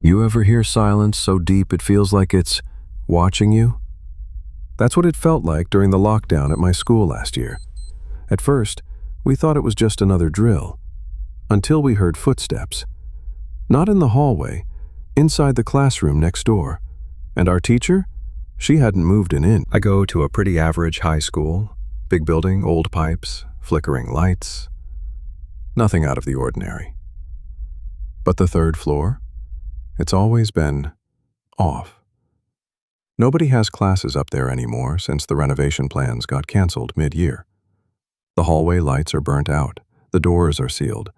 You ever hear silence so deep it feels like it's watching you? That's what it felt like during the lockdown at my school last year. At first, we thought it was just another drill, until we heard footsteps. Not in the hallway, inside the classroom next door. And our teacher? She hadn't moved an inch. I go to a pretty average high school, big building, old pipes, flickering lights. Nothing out of the ordinary. But the third floor? It's always been off. Nobody has classes up there anymore since the renovation plans got canceled mid-year. The hallway lights are burnt out. The doors are sealed.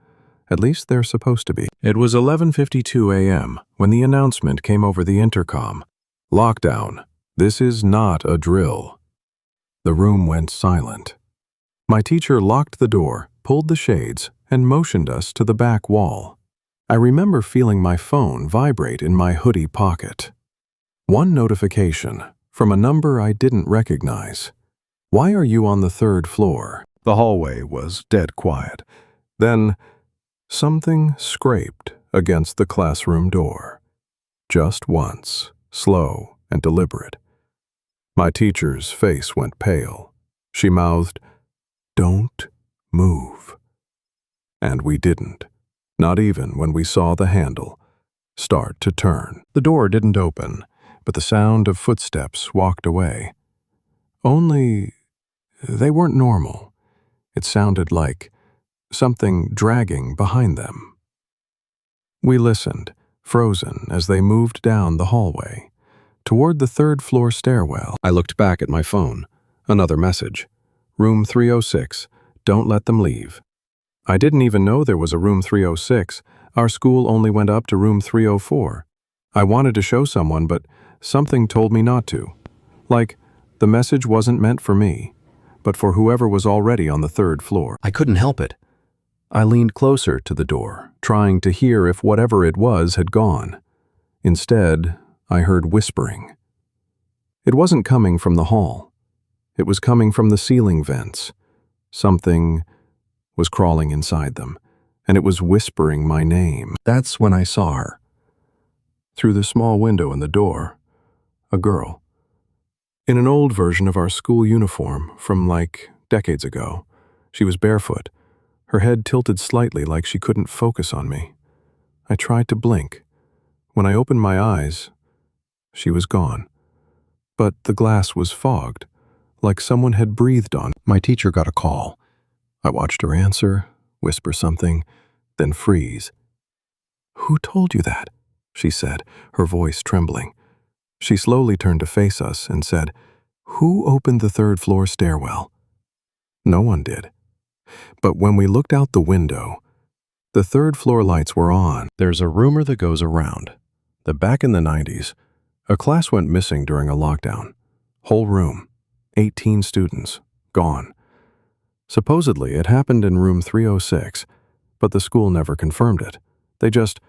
At least they're supposed to be. It was 11:52 a.m. when the announcement came over the intercom. Lockdown. This is not a drill. The room went silent. My teacher locked the door, pulled the shades, and motioned us to the back wall. I remember feeling my phone vibrate in my hoodie pocket. One notification from a number I didn't recognize. Why are you on the third floor? The hallway was dead quiet. Then, something scraped against the classroom door. Just once, slow and deliberate. My teacher's face went pale. She mouthed, "Don't move." And we didn't. Not even when we saw the handle start to turn. The door didn't open, but the sound of footsteps walked away. Only they weren't normal. It sounded like something dragging behind them. We listened, frozen, as they moved down the hallway, toward the third-floor stairwell. I looked back at my phone. Another message. Room 306. Don't let them leave. I didn't even know there was a room 306. Our school only went up to room 304. I wanted to show someone, but something told me not to. Like, the message wasn't meant for me, but for whoever was already on the third floor. I couldn't help it. I leaned closer to the door, trying to hear if whatever it was had gone. Instead, I heard whispering. It wasn't coming from the hall. It was coming from the ceiling vents. Something was crawling inside them, and it was whispering my name. That's when I saw her. Through the small window in the door, a girl. In an old version of our school uniform from like decades ago. She was barefoot, her head tilted slightly like she couldn't focus on me. I tried to blink. When I opened my eyes, she was gone. But the glass was fogged, like someone had breathed on. My teacher got a call. I watched her answer, whisper something, then freeze. "Who told you that?" she said, her voice trembling. She slowly turned to face us and said, "Who opened the third-floor stairwell?" No one did. But when we looked out the window, the third-floor lights were on. There's a rumor that goes around that back in the 90s, a class went missing during a lockdown. Whole room, 18 students, gone. Supposedly, it happened in room 306, but the school never confirmed it. They just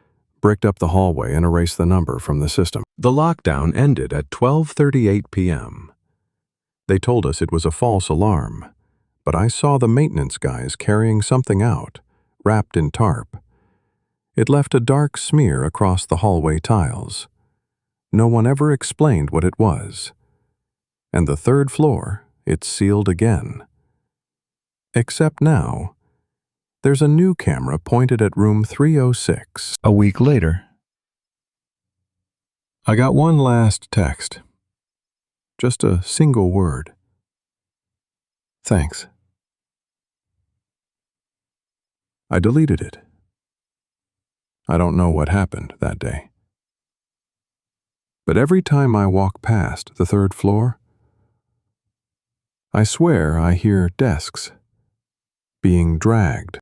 bricked up the hallway and erased the number from the system. The lockdown ended at 12:38 p.m. They told us it was a false alarm, but I saw the maintenance guys carrying something out, wrapped in tarp. It left a dark smear across the hallway tiles. No one ever explained what it was. And the third floor, it's sealed again. Except now, there's a new camera pointed at room 306. A week later, I got one last text. Just a single word. Thanks. I deleted it. I don't know what happened that day. But every time I walk past the third floor, I swear I hear desks being dragged